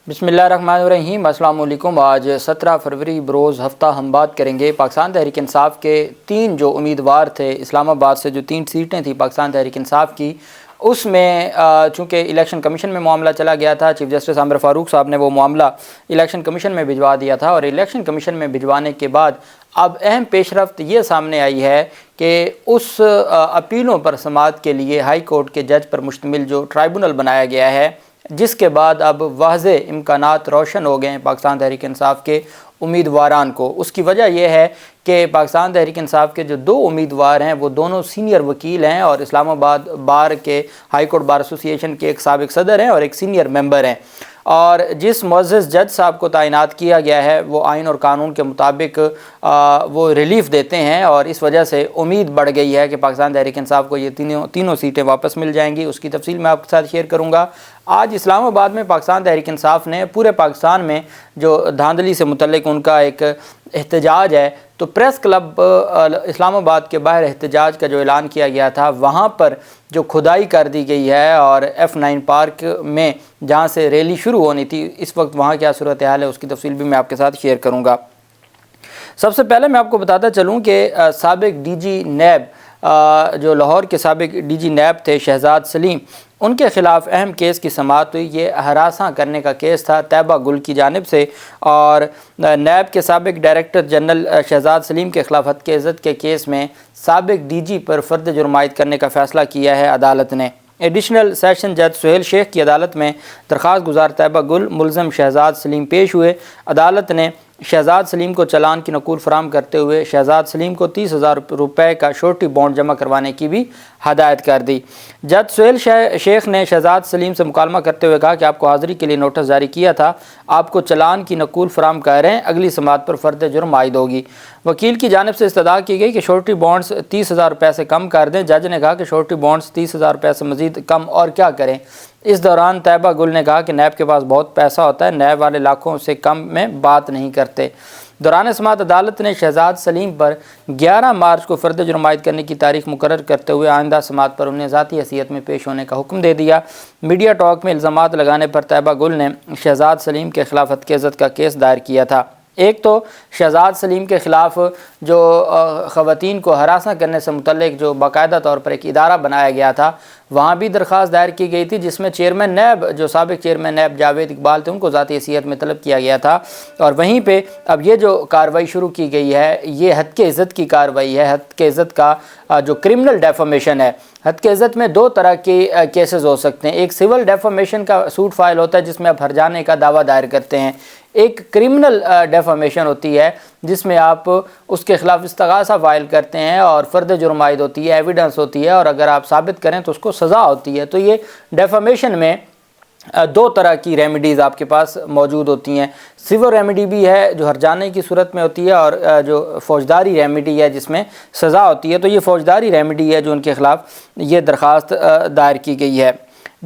بسم اللہ الرحمن الرحیم۔ السلام علیکم۔ آج 17 فروری بروز ہفتہ ہم بات کریں گے پاکستان تحریک انصاف کے 3 جو امیدوار تھے اسلام آباد سے، جو 3 سیٹیں تھیں پاکستان تحریک انصاف کی، اس میں چونکہ الیکشن کمیشن میں معاملہ چلا گیا تھا، چیف جسٹس عامر فاروق صاحب نے وہ معاملہ الیکشن کمیشن میں بھجوا دیا تھا، اور الیکشن کمیشن میں بھجوانے کے بعد اب اہم پیش رفت یہ سامنے آئی ہے کہ اس اپیلوں پر سماعت کے لیے ہائی کورٹ کے جج پر مشتمل جو ٹرائبونل بنایا گیا ہے، جس کے بعد اب واضح امکانات روشن ہو گئے ہیں پاکستان تحریک انصاف کے امیدواران کو۔ اس کی وجہ یہ ہے کہ پاکستان تحریک انصاف کے جو 2 امیدوار ہیں وہ دونوں سینئر وکیل ہیں، اور اسلام آباد بار کے ہائی کورٹ بار ایسوسی ایشن کے ایک سابق صدر ہیں اور ایک سینئر ممبر ہیں، اور جس معزز جج صاحب کو تعینات کیا گیا ہے وہ آئین اور قانون کے مطابق وہ ریلیف دیتے ہیں، اور اس وجہ سے امید بڑھ گئی ہے کہ پاکستان تحریک انصاف کو یہ تینوں سیٹیں واپس مل جائیں گی۔ اس کی تفصیل میں آپ کے ساتھ شیئر کروں گا۔ آج اسلام آباد میں پاکستان تحریک انصاف نے پورے پاکستان میں جو دھاندلی سے متعلق ان کا ایک احتجاج ہے، تو پریس کلب اسلام آباد کے باہر احتجاج کا جو اعلان کیا گیا تھا، وہاں پر جو کھدائی کر دی گئی ہے، اور F9 پارک میں جہاں سے ریلی شروع ہونی تھی، اس وقت وہاں کیا صورتحال ہے اس کی تفصیل بھی میں آپ کے ساتھ شیئر کروں گا۔ سب سے پہلے میں آپ کو بتاتا چلوں کہ سابق ڈی جی نیب جو لاہور کے سابق ڈی جی نیب تھے شہزاد سلیم، ان کے خلاف اہم کیس کی سماعت ہوئی۔ یہ ہراساں کرنے کا کیس تھا طیبہ گل کی جانب سے، اور نیب کے سابق ڈائریکٹر جنرل شہزاد سلیم کے خلاف ہتک عزت کے کیس میں سابق ڈی جی پر فرد جرم عائد کرنے کا فیصلہ کیا ہے عدالت نے۔ ایڈیشنل سیشن جج سہیل شیخ کی عدالت میں درخواست گزار طیبہ گل ملزم شہزاد سلیم پیش ہوئے۔ عدالت نے شہزاد سلیم کو چالان کی نقول فراہم کرتے ہوئے شہزاد سلیم کو 30,000 روپے کا شورٹی بانڈ جمع کروانے کی بھی ہدایت کر دی۔ جج سہیل شیخ نے شہزاد سلیم سے مکالمہ کرتے ہوئے کہا کہ آپ کو حاضری کے لیے نوٹس جاری کیا تھا، آپ کو چالان کی نقول فراہم کر رہے ہیں، اگلی سماعت پر فرد جرم عائد ہوگی۔ وکیل کی جانب سے استدعا کی گئی کہ شورٹی بانڈز 30,000 روپے سے کم کر دیں۔ جج نے کہا کہ شورٹی بانڈز 30,000 روپے سے مزید کم اور کیا کریں۔ اس دوران طیبہ گل نے کہا کہ نیب کے پاس بہت پیسہ ہوتا ہے، نیب والے لاکھوں سے کم میں بات نہیں کرتے۔ دوران سماعت عدالت نے شہزاد سلیم پر 11 مارچ کو فرد جرم عائد کرنے کی تاریخ مقرر کرتے ہوئے آئندہ سماعت پر انہیں ذاتی حیثیت میں پیش ہونے کا حکم دے دیا۔ میڈیا ٹاک میں الزامات لگانے پر طیبہ گل نے شہزاد سلیم کے خلاف ہتک عزت کا کیس دائر کیا تھا۔ ایک تو شہزاد سلیم کے خلاف جو خواتین کو ہراساں کرنے سے متعلق جو باقاعدہ طور پر ایک ادارہ بنایا گیا تھا، وہاں بھی درخواست دائر کی گئی تھی، جس میں چیئرمین نیب جو سابق چیئرمین نیب جاوید اقبال تھے، ان کو ذاتی حیثیت میں طلب کیا گیا تھا۔ اور وہیں پہ اب یہ جو کارروائی شروع کی گئی ہے، یہ ہتک عزت کی کارروائی ہے۔ ہتک عزت کا جو کرمنل ڈیفامیشن ہے، ہتک عزت میں 2 طرح کے کیسز ہو سکتے ہیں۔ ایک سول ڈیفامیشن کا سوٹ فائل ہوتا ہے جس میں آپ ہرجانے کا دعویٰ دائر کرتے ہیں، ایک کرمنل ڈیفامیشن ہوتی ہے جس میں آپ اس کے خلاف استغاثہ فائل کرتے ہیں اور فرد جرم عائد ہوتی ہے، ایویڈنس ہوتی ہے، اور اگر آپ ثابت کریں تو اس کو سزا ہوتی ہے۔ تو یہ ڈیفامیشن میں 2 طرح کی ریمیڈیز آپ کے پاس موجود ہوتی ہیں۔ سول ریمیڈی بھی ہے جو ہرجانے کی صورت میں ہوتی ہے، اور جو فوجداری ریمیڈی ہے جس میں سزا ہوتی ہے۔ تو یہ فوجداری ریمیڈی ہے جو ان کے خلاف یہ درخواست دائر کی گئی ہے۔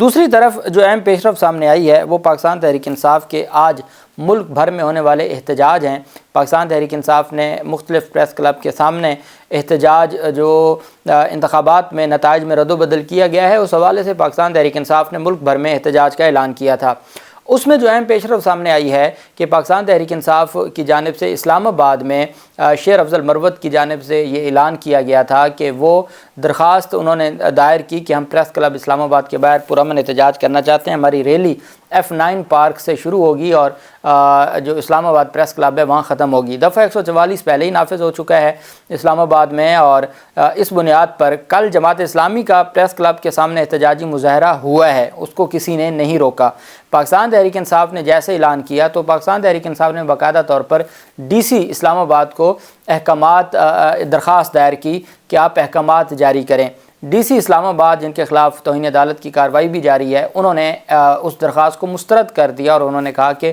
دوسری طرف جو اہم پیش رفت سامنے آئی ہے وہ پاکستان تحریک انصاف کے آج ملک بھر میں ہونے والے احتجاج ہیں۔ پاکستان تحریک انصاف نے مختلف پریس کلب کے سامنے احتجاج جو انتخابات میں نتائج میں رد و بدل کیا گیا ہے، اس حوالے سے پاکستان تحریک انصاف نے ملک بھر میں احتجاج کا اعلان کیا تھا۔ اس میں جو اہم پیش رفت سامنے آئی ہے کہ پاکستان تحریک انصاف کی جانب سے اسلام آباد میں شیر افضل مروت کی جانب سے یہ اعلان کیا گیا تھا کہ وہ درخواست انہوں نے دائر کی کہ ہم پریس کلب اسلام آباد کے باہر پرامن احتجاج کرنا چاہتے ہیں، ہماری ریلی F9 پارک سے شروع ہوگی اور جو اسلام آباد پریس کلب ہے وہاں ختم ہوگی۔ دفعہ 144 پہلے ہی نافذ ہو چکا ہے اسلام آباد میں، اور اس بنیاد پر کل جماعت اسلامی کا پریس کلب کے سامنے احتجاجی مظاہرہ ہوا ہے، اس کو کسی نے نہیں روکا۔ پاکستان تحریک انصاف نے جیسے اعلان کیا تو پاکستان تحریک انصاف نے باقاعدہ طور پر ڈی سی اسلام آباد کو احکامات درخواست دائر کی کہ آپ احکامات جاری کریں۔ ڈی سی اسلام آباد جن کے خلاف توہین عدالت کی کارروائی بھی جاری ہے، انہوں نے اس درخواست کو مسترد کر دیا، اور انہوں نے کہا کہ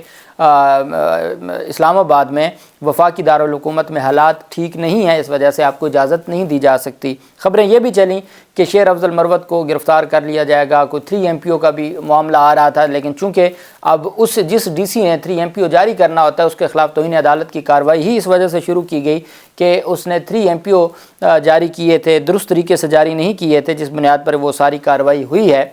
اسلام آباد میں وفاقی دارالحکومت میں حالات ٹھیک نہیں ہیں، اس وجہ سے آپ کو اجازت نہیں دی جا سکتی۔ خبریں یہ بھی چلیں کہ شیر افضل مروت کو گرفتار کر لیا جائے گا، کوئی 3 MPO کا بھی معاملہ آ رہا تھا، لیکن چونکہ اب جس ڈی سی نے 3 MPO جاری کرنا ہوتا ہے اس کے خلاف توہین عدالت کی کارروائی ہی اس وجہ سے شروع کی گئی کہ اس نے 3 MPO جاری کیے تھے، درست طریقے سے جاری نہیں کیے تھے، جس بنیاد پر وہ ساری کارروائی ہوئی ہے۔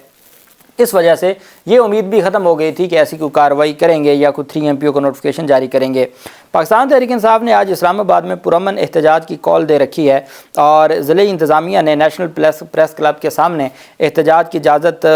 اس وجہ سے یہ امید بھی ختم ہو گئی تھی کہ ایسی کوئی کارروائی کریں گے یا کوئی 3 MP کو نوٹیفیکیشن جاری کریں گے۔ پاکستان تحریک انصاف نے آج اسلام آباد میں پرامن احتجاج کی کال دے رکھی ہے اور ضلعی انتظامیہ نے نیشنل پریس کلب کے سامنے احتجاج کی اجازت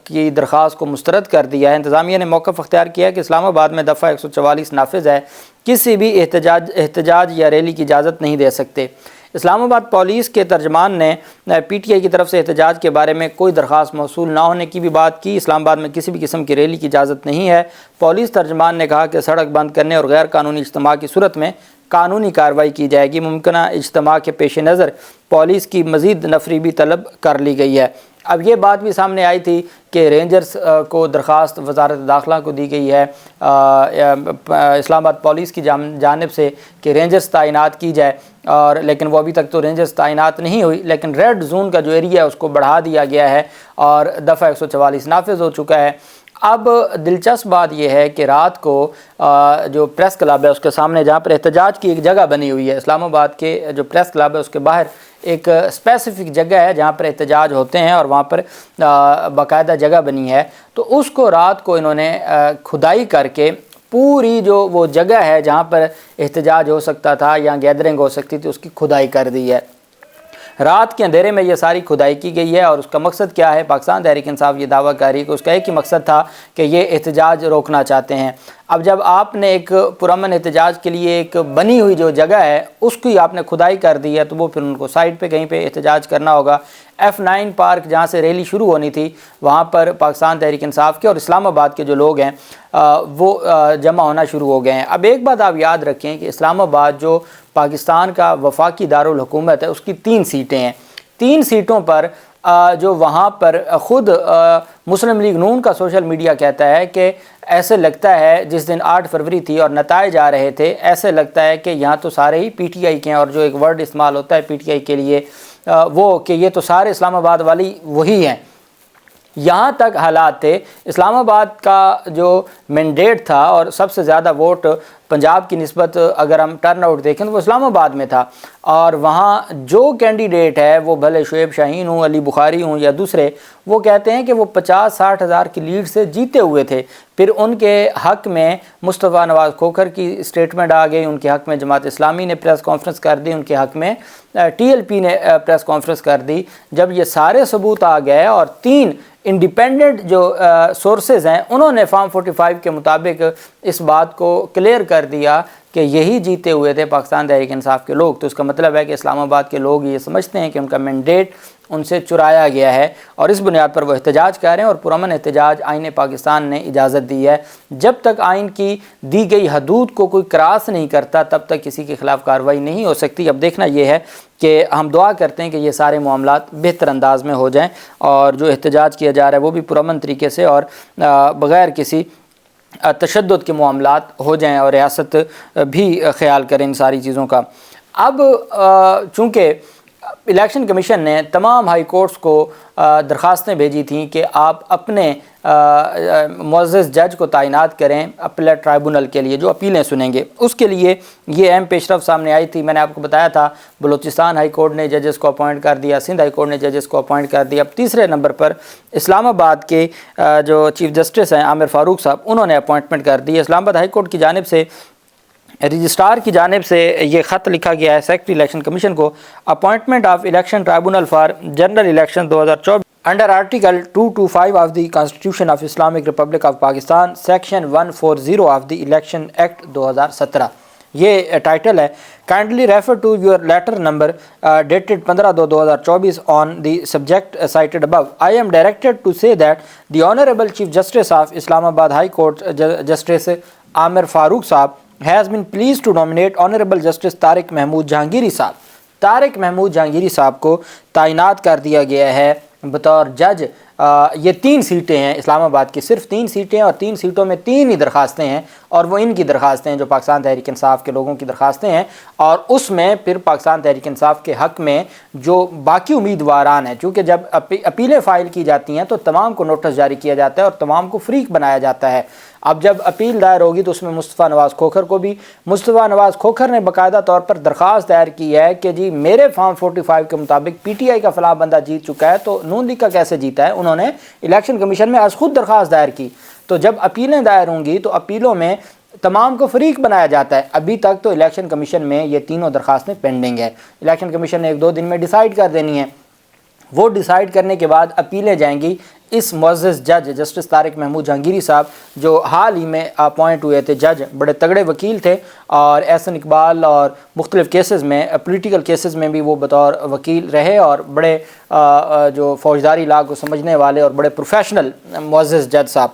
کی درخواست کو مسترد کر دیا ہے۔ انتظامیہ نے موقف اختیار کیا کہ اسلام آباد میں دفعہ 144 نافذ ہے، کسی بھی احتجاج یا ریلی کی اجازت نہیں دے سکتے۔ اسلام آباد پولیس کے ترجمان نے PTI کی طرف سے احتجاج کے بارے میں کوئی درخواست موصول نہ ہونے کی بھی بات کی۔ اسلام آباد میں کسی بھی قسم کی ریلی کی اجازت نہیں ہے۔ پولیس ترجمان نے کہا کہ سڑک بند کرنے اور غیر قانونی اجتماع کی صورت میں قانونی کارروائی کی جائے گی۔ ممکنہ اجتماع کے پیش نظر پولیس کی مزید نفری بھی طلب کر لی گئی ہے۔ اب یہ بات بھی سامنے آئی تھی کہ رینجرز کو درخواست وزارت داخلہ کو دی گئی ہے اسلام آباد پولیس کی جانب سے کہ رینجرز تعینات کی جائے، اور لیکن وہ ابھی تک تو رینجرز تعینات نہیں ہوئی، لیکن ریڈ زون کا جو ایریا ہے اس کو بڑھا دیا گیا ہے اور دفعہ 144 نافذ ہو چکا ہے۔ اب دلچسپ بات یہ ہے کہ رات کو جو پریس کلب ہے اس کے سامنے جہاں پر احتجاج کی ایک جگہ بنی ہوئی ہے، اسلام آباد کے جو پریس کلب ہے اس کے باہر ایک اسپیسیفک جگہ ہے جہاں پر احتجاج ہوتے ہیں اور وہاں پر باقاعدہ جگہ بنی ہے، تو اس کو رات کو انہوں نے کھدائی کر کے پوری جو وہ جگہ ہے جہاں پر احتجاج ہو سکتا تھا یا گیدرنگ ہو سکتی تھی اس کی کھدائی کر دی ہے۔ رات کے اندھیرے میں یہ ساری کھدائی کی گئی ہے اور اس کا مقصد کیا ہے؟ پاکستان تحریک انصاف یہ دعویٰ کر رہی ہے کہ اس کا ایک ہی مقصد تھا کہ یہ احتجاج روکنا چاہتے ہیں۔ اب جب آپ نے ایک پرامن احتجاج کے لیے ایک بنی ہوئی جو جگہ ہے اس کی آپ نے کھدائی کر دی ہے، تو وہ پھر ان کو سائٹ پہ کہیں پہ احتجاج کرنا ہوگا۔ F9 پارک جہاں سے ریلی شروع ہونی تھی وہاں پر پاکستان تحریک انصاف کے اور اسلام آباد کے جو لوگ ہیں وہ جمع ہونا شروع ہو گئے ہیں۔ اب ایک بات آپ یاد رکھیں کہ اسلام آباد جو پاکستان کا وفاقی دارالحکومت ہے اس کی 3 سیٹیں ہیں۔ 3 سیٹوں پر جو وہاں پر خود مسلم لیگ نون کا سوشل میڈیا کہتا ہے کہ ایسے لگتا ہے جس دن 8 فروری تھی اور نتائج آ رہے تھے، ایسے لگتا ہے کہ یہاں تو سارے ہی PTI کے ہیں، اور جو ایک ورڈ استعمال ہوتا ہے PTI کے لیے وہ کہ یہ تو سارے اسلام آباد والی وہی ہیں۔ یہاں تک حالات تھے، اسلام آباد کا جو مینڈیٹ تھا اور سب سے زیادہ ووٹ پنجاب کی نسبت اگر ہم ٹرن آؤٹ دیکھیں تو وہ اسلام آباد میں تھا، اور وہاں جو کینڈیڈیٹ ہے وہ بھلے شعیب شاہین ہوں، علی بخاری ہوں یا دوسرے، وہ کہتے ہیں کہ وہ 50-60 ہزار کی لیڈ سے جیتے ہوئے تھے۔ پھر ان کے حق میں مصطفیٰ نواز کھوکھر کی اسٹیٹمنٹ آ گئی، ان کے حق میں جماعت اسلامی نے پریس کانفرنس کر دی، ان کے حق میں TLP نے پریس کانفرنس کر دی۔ جب یہ سارے ثبوت آ گئے اور 3 انڈیپینڈنٹ جو سورسز ہیں انہوں نے فارم 45 کے مطابق اس بات کو کلیئر کر دیا کہ یہی جیتے ہوئے تھے پاکستان تحریک انصاف کے لوگ، تو اس کا مطلب ہے کہ اسلام آباد کے لوگ یہ سمجھتے ہیں کہ ان کا مینڈیٹ ان سے چرایا گیا ہے اور اس بنیاد پر وہ احتجاج کر رہے ہیں، اور پرامن احتجاج آئین پاکستان نے اجازت دی ہے۔ جب تک آئین کی دی گئی حدود کو کوئی کراس نہیں کرتا تب تک کسی کے خلاف کارروائی نہیں ہو سکتی۔ اب دیکھنا یہ ہے کہ ہم دعا کرتے ہیں کہ یہ سارے معاملات بہتر انداز میں ہو جائیں اور جو احتجاج کیا جا رہا ہے وہ بھی پرامن طریقے سے اور بغیر کسی تشدد کے معاملات ہو جائیں، اور ریاست بھی خیال کریں ان ساری چیزوں کا۔ اب چونکہ الیکشن کمیشن نے تمام ہائی کورٹس کو درخواستیں بھیجی تھیں کہ آپ اپنے معزز جج کو تعینات کریں اپیلیٹ ٹرائبونل کے لیے جو اپیلیں سنیں گے، اس کے لیے یہ اہم پیش رفت سامنے آئی تھی۔ میں نے آپ کو بتایا تھا بلوچستان ہائی کورٹ نے ججز کو اپوائنٹ کر دیا، سندھ ہائی کورٹ نے ججز کو اپوائنٹ کر دیا۔ اب تیسرے نمبر پر اسلام آباد کے جو چیف جسٹس ہیں عامر فاروق صاحب، انہوں نے اپوائنٹمنٹ کر دی۔ اسلام آباد ہائی کورٹ کی جانب سے رجسٹرار کی جانب سے یہ خط لکھا گیا ہے سیکرٹری الیکشن کمیشن کو، appointment of election tribunal for general election 2024 under article 225 of the constitution of Islamic Republic of Pakistan section 140 of the election act 2017۔ یہ ٹائٹل ہے۔ Kindly refer to your letter number dated 15/2/2024 on the subject cited above. I am directed to say that the honourable chief justice of Islamabad high court justice Aamir Farooq sahib has been pleased to nominate Honorable Justice Tariq Mahmood Jahangiri صاحب۔ طارق محمود جہانگیری صاحب کو تعینات کر دیا گیا ہے بطور جج۔ یہ 3 سیٹیں ہیں اسلام آباد کی، صرف 3 سیٹیں اور 3 سیٹوں میں 3 ہی درخواستیں ہیں، اور وہ ان کی درخواستیں ہیں جو پاکستان تحریک انصاف کے لوگوں کی درخواستیں ہیں، اور اس میں پھر پاکستان تحریک انصاف کے حق میں جو باقی امیدواران ہیں، چونکہ جب اپیلیں فائل کی جاتی ہیں تو تمام کو نوٹس جاری کیا جاتا ہے اور تمام کو فریق بنایا جاتا ہے۔ اب جب اپیل دائر ہوگی تو اس میں مصطفیٰ نواز کھوکھر کو بھی، مصطفیٰ نواز کھوکھر نے باقاعدہ طور پر درخواست دائر کی ہے کہ جی میرے فارم 45 کے مطابق پی ٹی آئی کا فلاں بندہ جیت چکا ہے تو نون لیگ کا کیسے جیتا ہے. انہوں نے الیکشن کمیشن میں از خود درخواست دائر کی. تو جب اپیلیں دائر ہوں گی تو اپیلوں میں تمام کو فریق بنایا جاتا ہے. ابھی تک تو الیکشن کمیشن میں یہ تینوں درخواستیں پینڈنگ ہیں. الیکشن کمیشن نے 1-2 دن میں ڈیسائیڈ کر دینی ہے. وہ ڈیسائیڈ کرنے کے بعد اپیلیں جائیں گی اس معزز جج جسٹس طارق محمود جہانگیری صاحب جو حال ہی میں اپوائنٹ ہوئے تھے جج، بڑے تگڑے وکیل تھے اور احسن اقبال اور مختلف کیسز میں، پولیٹیکل کیسز میں بھی وہ بطور وکیل رہے اور بڑے جو فوجداری لاء کو سمجھنے والے اور بڑے پروفیشنل معزز جج صاحب.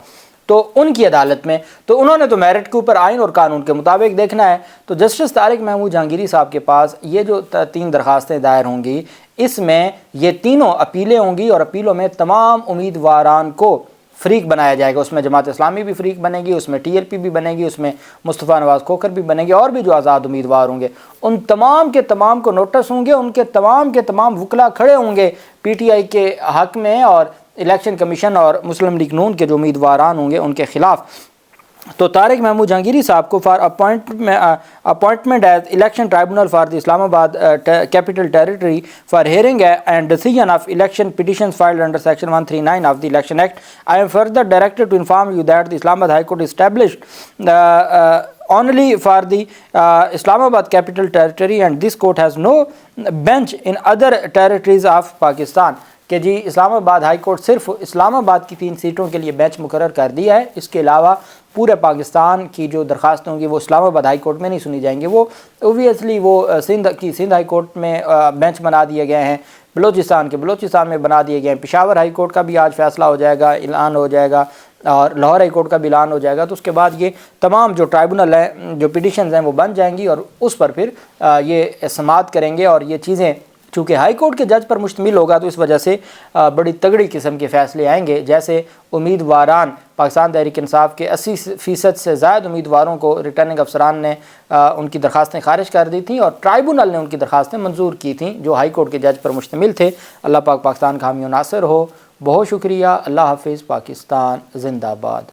تو ان کی عدالت میں تو انہوں نے تو میرٹ کے اوپر آئین اور قانون کے مطابق دیکھنا ہے. تو جسٹس طارق محمود جہانگیری صاحب کے پاس یہ جو 3 درخواستیں دائر ہوں گی، اس میں یہ تینوں اپیلیں ہوں گی اور اپیلوں میں تمام امیدواران کو فریق بنایا جائے گا. اس میں جماعت اسلامی بھی فریق بنے گی، اس میں ٹی ایل پی بھی بنے گی، اس میں مصطفیٰ نواز کھوکھر بھی بنے گی اور بھی جو آزاد امیدوار ہوں گے ان تمام کے تمام کو نوٹس ہوں گے. ان کے تمام وکلا کھڑے ہوں گے پی ٹی آئی کے حق میں اور الیکشن کمیشن اور مسلم لیگ نون کے جو امیدواران ہوں گے ان کے خلاف. تو طارق محمود جہانگیری صاحب کو for appointment as election tribunal for the Islamabad capital territory for hearing and decision of election petitions filed under section 139 of the election act. I am further directed to inform you that the Islamabad high court established only for the Islamabad capital territory and this court has no bench in other territories of Pakistan. کہ جی اسلام آباد high court صرف اسلام آباد کی 3 سیٹوں کے لیے bench مقرر کر دیا ہے. اس کے علاوہ پورے پاکستان کی جو درخواستیں ہوں گی وہ اسلام آباد ہائی کورٹ میں نہیں سنی جائیں گی. وہ اوبویسلی وہ سندھ ہائی کورٹ میں بینچ بنا دیے گئے ہیں، بلوچستان میں بنا دیے گئے ہیں. پشاور ہائی کورٹ کا بھی آج فیصلہ ہو جائے گا، اعلان ہو جائے گا اور لاہور ہائی کورٹ کا بھی اعلان ہو جائے گا. تو اس کے بعد یہ تمام جو ٹرائبونل ہیں، جو پٹیشنز ہیں وہ بن جائیں گی اور اس پر پھر یہ سماعت کریں گے. اور یہ چیزیں چونکہ ہائی کورٹ کے جج پر مشتمل ہوگا تو اس وجہ سے بڑی تگڑی قسم کے فیصلے آئیں گے. جیسے امیدواران پاکستان تحریک انصاف کے 80% سے زائد امیدواروں کو ریٹرننگ افسران نے ان کی درخواستیں خارج کر دی تھیں اور ٹرائبونل نے ان کی درخواستیں منظور کی تھیں جو ہائی کورٹ کے جج پر مشتمل تھے. اللہ پاک پاکستان کا حامی و ناصر ہو. بہت شکریہ. اللہ حافظ. پاکستان زندہ باد.